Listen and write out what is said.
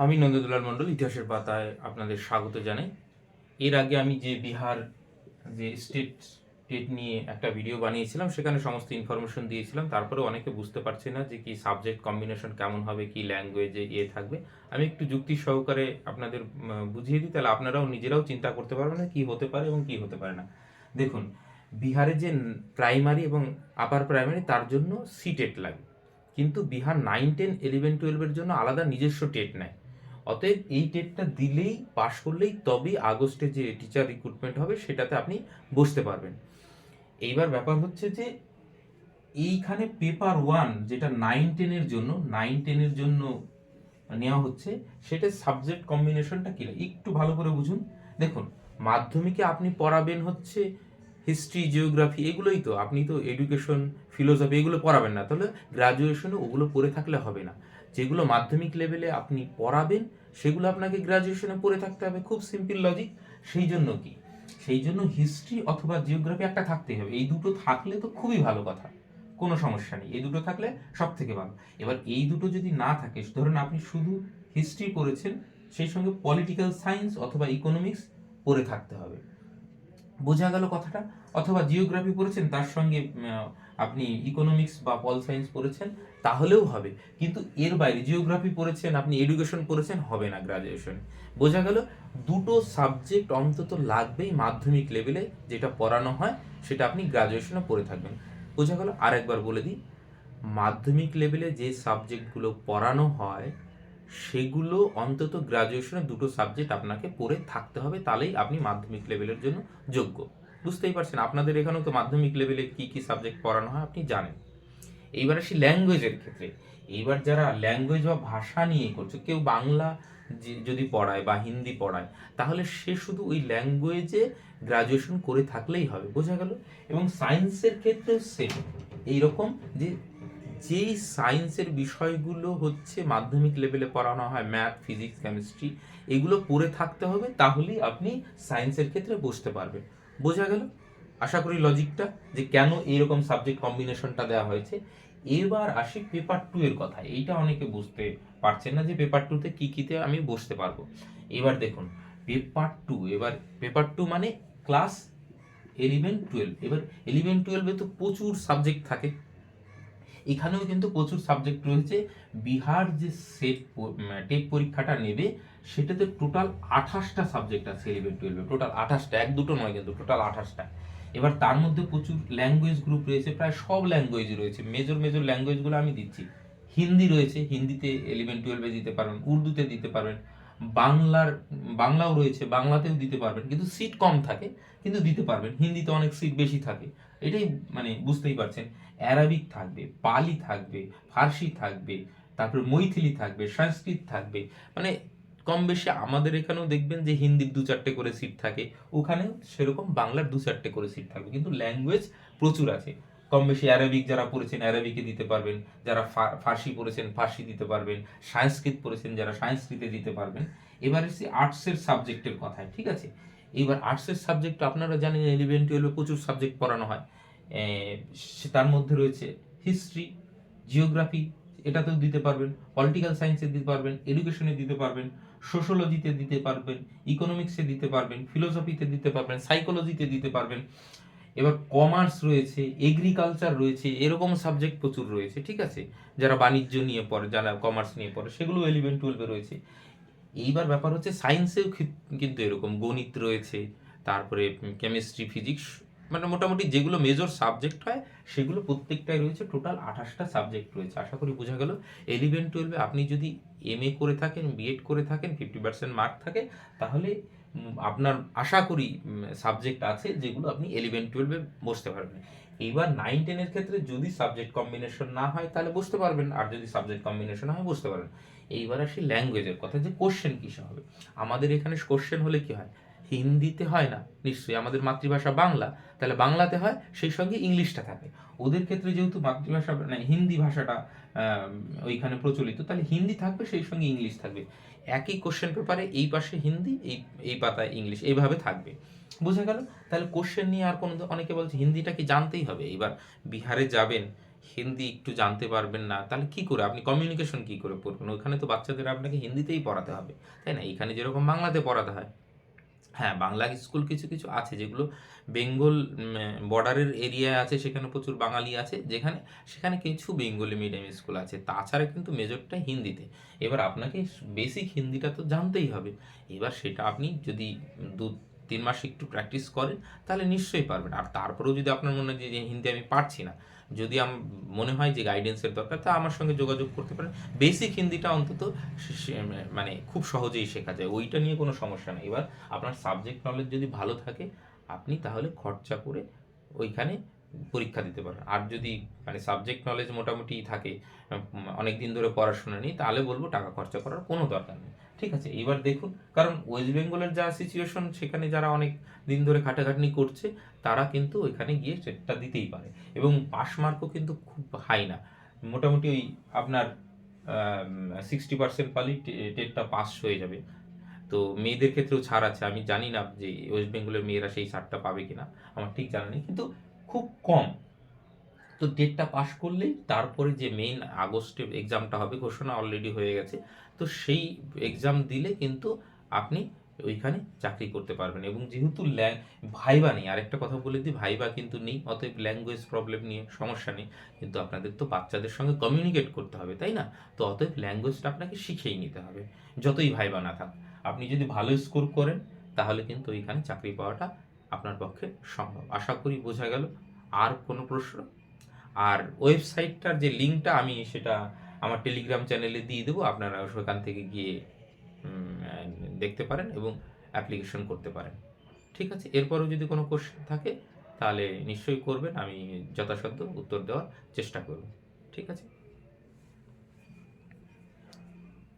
আমি নন্দদুলাল মণ্ডল ইতিহাসের পাতায় আপনাদের স্বাগত জানাই। এর আগে আমি যে বিহার যে স্টেট নিয়ে একটা ভিডিও বানিয়েছিলাম, সেখানে সমস্ত ইনফরমেশন দিয়েছিলাম। তারপরে অনেকে বুঝতে পারছে না যে কি সাবজেক্ট কম্বিনেশন কেমন হবে, কি ল্যাঙ্গুয়েজে থাকবে। আমি একটু যুক্তি সহকারে আপনাদের বুঝিয়ে দিই, তাহলে আপনারাও নিজেরাও চিন্তা করতে পারবেন না কি হতে পারে এবং কি হতে পারে না। দেখুন, বিহারে যে প্রাইমারি এবং আপার প্রাইমারি, তার জন্য সিটেট লাগে, কিন্তু বিহার 9, 10, 11, 12-এর জন্য আলাদা নিজস্ব টেট নেয়। অতএব এই টেটটা দিলেই, পাশ করলেই তবেই আগস্টে যে টিচার রিক্রুটমেন্ট হবে সেটাতে আপনি বসতে পারবেন। এইবার ব্যাপার হচ্ছে যে এইখানে পেপার 1 যেটা 9, 10-এর জন্য নেওয়া হচ্ছে, সেটা সাবজেক্ট কম্বিনেশনটা কি একটু ভালো করে বুঝুন। দেখুন, মাধ্যমিকে আপনি পড়াবেন হচ্ছে হিস্ট্রি, জিওগ্রাফি, এগুলোই তো। আপনি তো এডুকেশন, ফিলোসফি এগুলো পড়াবেন না, তাহলে গ্রাজুয়েশনে ওগুলো পড়ে থাকলে হবে না। যেগুলো মাধ্যমিক লেভেলে আপনি পড়াবেন সেগুলো আপনাকে গ্রাজুয়েশনে পড়ে থাকতে হবে। খুব সিম্পল লজিক। সেই জন্য কি, সেই জন্য হিস্ট্রি অথবা জিওগ্রাফি একটা থাকতেই হবে। এই দুটো থাকলে তো খুবই ভালো কথা, কোনো সমস্যা নেই। এই দুটো থাকলে সব থেকে ভালো। এবার এই দুটো যদি না থাকে, ধরুন আপনি শুধু হিস্ট্রি পড়েছেন, সেই সঙ্গে পলিটিক্যাল সায়েন্স অথবা ইকোনমিক্স পড়ে থাকতে হবে। বোঝা গেল কথাটা? অথবা জিওগ্রাফি পড়েছেন, তার সঙ্গে আপনি ইকোনমিক্স বা পল সায়েন্স পড়েছেন, তাহলেও হবে। কিন্তু এর বাইরে জিওগ্রাফি পড়েছেন, আপনি এডুকেশন পড়েছেন, হবে না গ্রাজুয়েশন। বোঝা গেল? দুটো সাবজেক্ট অন্তত লাগবেই মাধ্যমিক লেভেলে, যেটা পড়ানো হয় সেটা আপনি গ্রাজুয়েশনে পড়ে থাকবেন। বোঝা গেল? আরেকবার বলে দিই, মাধ্যমিক লেভেলে যে সাবজেক্টগুলো পড়ানো হয় সেগুলো অন্তত গ্রাজুয়েশনে দুটো সাবজেক্ট আপনাকে পড়ে থাকতে হবে, তাহলেই আপনি মাধ্যমিক লেভেলের জন্য যোগ্য। বুঝতেই পারছেন, আপনাদের এখানেও তো মাধ্যমিক লেভেলে কি কি সাবজেক্ট পড়ানো হয় আপনি জানেন। এইবার আসি ল্যাঙ্গুয়েজের ক্ষেত্রে। এইবার যারা ল্যাঙ্গুয়েজ বা ভাষা নিয়ে করছে, কেউ বাংলা যদি পড়ায় বা হিন্দি পড়ায়, তাহলে সে শুধু ওই ল্যাঙ্গুয়েজে গ্রাজুয়েশন করে থাকলেই হবে। বোঝা গেল? এবং সায়েন্সের ক্ষেত্রে সেম এইরকম, যে যেই সায়েন্সের বিষয়গুলো হচ্ছে মাধ্যমিক লেভেলে পড়ানো হয়, ম্যাথ, ফিজিক্স, কেমিস্ট্রি, এগুলো পড়ে থাকতে হবে, তাহলেই আপনি সায়েন্সের ক্ষেত্রে বসতে পারবেন। বোঝা গেল আশা করি লজিকটা, যে কেন এইরকম সাবজেক্ট কম্বিনেশনটা দেওয়া হয়েছে। এবার আসি পেপার 2 এর কথা। এইটা অনেকে বুঝতে পারছেন না যে পেপার 2তে কি কিতে আমি বসতে পারবো। এবার দেখুন, পেপার 2, এবার পেপার 2 মানে ক্লাস 11, 12। এবার 11, 12-এ তো প্রচুর সাবজেক্ট থাকে। এখানেও কিন্তু প্রচুর সাবজেক্ট রয়েছে। বিহার যে টেট পরীক্ষাটা নেবে, সেটাতে টোটাল 28টা সাবজেক্ট আছে 11, 12-এ। টোটাল 28টা, এক দুটো নয়, কিন্তু টোটাল 28টা। এবার তার মধ্যে প্রচুর ল্যাঙ্গুয়েজ গ্রুপ রয়েছে, প্রায় সব ল্যাঙ্গুয়েজ রয়েছে। মেজর মেজর ল্যাঙ্গুয়েজগুলো আমি দিচ্ছি। হিন্দি রয়েছে, হিন্দিতে 11, 12-এ দিতে পারবেন, উর্দুতে দিতে পারবেন, বাংলাও রয়েছে, বাংলাতেও দিতে পারবেন, কিন্তু সিট কম থাকে, কিন্তু দিতে পারবেন। হিন্দিতে অনেক সিট বেশি থাকে, এটাই মানে বুঝতেই পারছেন। অ্যারাবিক থাকবে, পালি থাকবে, ফার্সি থাকবে, তারপরে মৈথিলি থাকবে, সংস্কৃত থাকবে। মানে কম বেশি আমাদের এখানেও দেখবেন যে হিন্দির 2-4টে করে সিট থাকে, ওখানেও সেরকম বাংলার 2-4টে করে সিট থাকবে। কিন্তু ল্যাঙ্গুয়েজ প্রচুর আছে। কম বেশি অ্যারাবিক যারা পড়েছেন অ্যারাবিকে দিতে পারবেন, যারা ফার্সি পড়েছেন ফার্সি দিতে পারবেন, সংস্কৃত পড়েছেন যারা সংস্কৃতে দিতে পারবেন। এবার এসে আর্টসের সাবজেক্টের কথায়, ঠিক আছে? এইবার আর্টসের সাবজেক্ট আপনারা জানেন 11, 12-এ প্রচুর সাবজেক্ট পড়ানো হয়। তার মধ্যে রয়েছে হিস্ট্রি, জিওগ্রাফি, এটাতেও দিতে পারবেন, পলিটিক্যাল সায়েন্সে দিতে পারবেন, এডুকেশনে দিতে পারবেন, সোশ্যোলজিতে দিতে পারবেন, ইকোনমিক্সে দিতে পারবেন, ফিলোসফিতে দিতে পারবেন, সাইকোলজিতে দিতে পারবেন। এবার কমার্স রয়েছে, এগ্রিকালচার রয়েছে, এরকম সাবজেক্ট প্রচুর রয়েছে, ঠিক আছে? যারা বাণিজ্য নিয়ে পড়ে, যারা কমার্স নিয়ে পড়ে, সেগুলো 11, 12-এ রয়েছে। এইবার ব্যাপার হচ্ছে সায়েন্সেও কিন্তু এরকম গণিত রয়েছে, তারপরে কেমিস্ট্রি, ফিজিক্স, মানে মোটামুটি যেগুলো মেজর সাবজেক্ট হয় সেগুলো প্রত্যেকটাই রয়েছে। টোটাল 28টা সাবজেক্ট রয়েছে। আশা করি বোঝা গেল। 11, 12-এ আপনি যদি এমএ করে থাকেন, বিএড করে থাকেন, 50% মার্ক থাকে, তাহলে আপনার আশা করি সাবজেক্ট আছে যেগুলো আপনি 11, 12-এ বসতে পারবেন। এইবার 9, 10-এর ক্ষেত্রে যদি সাবজেক্ট কম্বিনেশন না হয় তাহলে বসতে পারবেন, আর যদি সাবজেক্ট কম্বিনেশন হয় বসতে পারবেন। এইবার আসি ল্যাঙ্গুয়েজের কথা, যে কোশ্চেন কিসে হবে। আমাদের এখানে কোশ্চেন হলে কি হয়, হিন্দিতে হয় না নিশ্চয়ই, আমাদের মাতৃভাষা বাংলা, তাহলে বাংলাতে হয়, সেই সঙ্গে ইংলিশটা থাকে। ওদের ক্ষেত্রে যেহেতু মাতৃভাষা মানে হিন্দি ভাষাটা ওইখানে প্রচলিত, তাহলে হিন্দি থাকবে, সেই সঙ্গে ইংলিশ থাকবে। একই কোশ্চেন পেপারে এই পাশে হিন্দি, এই এই পাতায় ইংলিশ, এইভাবে থাকবে। বুঝে গেল? তাহলে কোশ্চেন নিয়ে আর কোনো, অনেকে বলছে হিন্দিটা কি জানতেই হবে। এবার বিহারে যাবেন, হিন্দি একটু জানতে পারবেন না, তাহলে কি করে আপনি কমিউনিকেশন কি করে করবেন? ওখানে তো বাচ্চাদের আপনাকে হিন্দিতেই পড়াতে হবে, তাই না? এখানে যেরকম বাংলাতে পড়াতে হয়। হ্যাঁ, বাংলা স্কুল কিছু কিছু আছে যেগুলো বেঙ্গল বর্ডারের এরিয়ায় আছে, সেখানে প্রচুর বাঙালি আছে, যেখানে সেখানে কিছু বেঙ্গলি মিডিয়াম স্কুল আছে, তাছাড়া কিন্তু মেজরটাই হিন্দিতে। এবার আপনাকে বেসিক হিন্দিটা তো জানতেই হবে। এবার সেটা আপনি যদি 2-3 মাস একটু প্র্যাকটিস করেন, তাহলে নিশ্চয়ই পারবেন। আর তারপরেও যদি আপনার মনে হয় যে যে হিন্দি আমি পারছি না, যদি মনে হয় যে গাইডেন্সের দরকার, তা আমার সঙ্গে যোগাযোগ করতে পারেন। বেসিক হিন্দিটা অন্তত মানে খুব সহজেই শেখা যায়, ওইটা নিয়ে কোনো সমস্যা নেই। এবার আপনার সাবজেক্ট নলেজ যদি ভালো থাকে, আপনি তাহলে খরচা করে ওইখানে পরীক্ষা দিতে পারেন। আর যদি মানে সাবজেক্ট নলেজ মোটামুটি থাকে, অনেক দিন ধরে পড়াশোনা নেই, তাহলে বলবো টাকা খরচা করার কোনো দরকার নেই। ঠিক আছে, এবার দেখুন, কারণ ওয়েস্ট বেঙ্গলের যা সিচুয়েশন, সেখানে যারা অনেক দিন ধরে খাটাখাটনি করছে, তারা কিন্তু ওইখানে গিয়ে টেটটা দিতেই পারে, এবং পাস মার্কও কিন্তু খুব হাই না, মোটামুটি ওই আপনার 60% পালি টেটটা পাস হয়ে যাবে। তো মেয়েদের ক্ষেত্রেও ছাড় আছে, আমি জানি না যে ওয়েস্ট বেঙ্গলের মেয়েরা সেই ছাড়টা পাবে কিনা, আমার ঠিক জানা নেই, কিন্তু খুব কম। তো টেটটা পাশ করলেই তারপরে যে মেইন আগস্টে এক্সামটা হবে, ঘোষণা অলরেডি হয়ে গেছে, তো সেই এক্সাম দিলে কিন্তু আপনি ওইখানে চাকরি করতে পারবেন। এবং যেহেতু ভাইবা নেই, আরেকটা কথা বলে দিই, ভাইবা কিন্তু নেই, অতএব ল্যাঙ্গুয়েজ প্রবলেম নিয়ে সমস্যা নেই। কিন্তু আপনাদের তো বাচ্চাদের সঙ্গে কমিউনিকেট করতে হবে, তাই না? তো অতএব ল্যাঙ্গুয়েজটা আপনাকে শিখেই নিতে হবে, যতই ভাইবা না থাক। আপনি যদি ভালো স্কোর করেন, তাহলে কিন্তু ওইখানে চাকরি পাওয়াটা আপনার পক্ষে সম্ভব। আশা করি বোঝা গেল। আর কোনো প্রশ্ন? আর ওয়েবসাইটটার যে লিঙ্কটা, আমি সেটা আমার টেলিগ্রাম চ্যানেলে দিয়ে দেবো, আপনারা সেখান থেকে গিয়ে দেখতে পারেন এবং অ্যাপ্লিকেশন করতে পারেন। ঠিক আছে, এরপরেও যদি কোনো কোশ্চেন থাকে, তাহলে নিশ্চয়ই করবেন, আমি যথাসাধ্য উত্তর দেওয়ার চেষ্টা করব। ঠিক আছে।